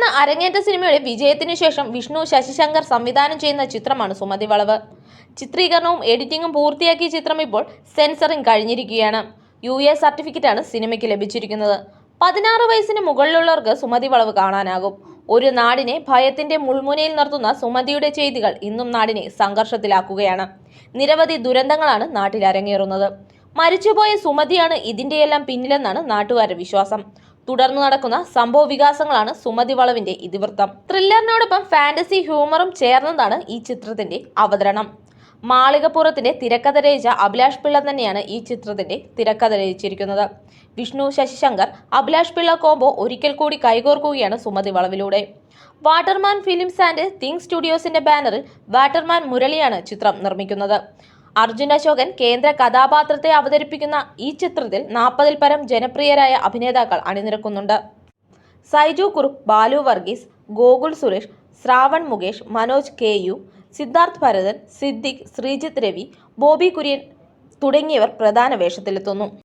എന്ന അരങ്ങേറ്റ സിനിമയുടെ വിജയത്തിനു ശേഷം വിഷ്ണു ശശിശങ്കർ സംവിധാനം ചെയ്യുന്ന ചിത്രമാണ് സുമതി വളവ്. ചിത്രീകരണവും എഡിറ്റിംഗും പൂർത്തിയാക്കിയ ചിത്രം ഇപ്പോൾ സെൻസറിംഗ് കഴിഞ്ഞിരിക്കുകയാണ്. US സർട്ടിഫിക്കറ്റാണ് സിനിമയ്ക്ക് ലഭിച്ചിരിക്കുന്നത്. 16 വയസ്സിന് മുകളിലുള്ളവർക്ക് സുമതി വളവ് കാണാനാകും. ഒരു നാടിനെ ഭയത്തിന്റെ മുൾമുനയിൽ നിർത്തുന്ന സുമതിയുടെ ചെയ്തികൾ ഇന്നും നാടിനെ സംഘർഷത്തിലാക്കുകയാണ്. നിരവധി ദുരന്തങ്ങളാണ് നാട്ടിൽ അരങ്ങേറുന്നത്. മരിച്ചുപോയ സുമതിയാണ് ഇതിന്റെയെല്ലാം പിന്നിലെന്നാണ് നാട്ടുകാരുടെ വിശ്വാസം. തുടർന്ന് നടക്കുന്ന സംഭവ വികാസങ്ങളാണ് സുമതി വളവിന്റെ ഇതിവൃത്തം. ത്രില്ലറിനോടൊപ്പം ഫാന്റസി ഹ്യൂമറും ചേർന്നതാണ് ഈ ചിത്രത്തിന്റെ അവതരണം. മാളികപ്പുറത്തിന്റെ തിരക്കഥ രചിച്ച അഭിലാഷ് പിള്ള തന്നെയാണ് ഈ ചിത്രത്തിന്റെ തിരക്കഥ രചിച്ചിരിക്കുന്നത്. വിഷ്ണു ശശിശങ്കർ അഭിലാഷ് പിള്ള കോംബോ ഒരിക്കൽ കൂടി കൈകോർക്കുകയാണ് സുമതി വളവിലൂടെ. വാട്ടർമാൻ ഫിലിംസ് ആൻഡ് തിങ് സ്റ്റുഡിയോസിന്റെ ബാനറിൽ വാട്ടർമാൻ മുരളിയാണ് ചിത്രം നിർമ്മിക്കുന്നത്. അർജുൻ അശോകൻ കേന്ദ്ര കഥാപാത്രത്തെ അവതരിപ്പിക്കുന്ന ഈ ചിത്രത്തിൽ 40-ൽ പരം ജനപ്രിയരായ അഭിനേതാക്കൾ അണിനിരക്കുന്നുണ്ട്. സൈജു കുറുപ്പ്, ബാലു വർഗീസ്, ഗോകുൽ സുരേഷ്, ശ്രാവൺ മുകേഷ്, മനോജ് KU, സിദ്ധാർത്ഥ് ഭരതൻ, സിദ്ദിഖ്, ശ്രീജിത്ത് രവി, ബോബി കുര്യൻ തുടങ്ങിയവർ പ്രധാന വേഷത്തിലെത്തുന്നു.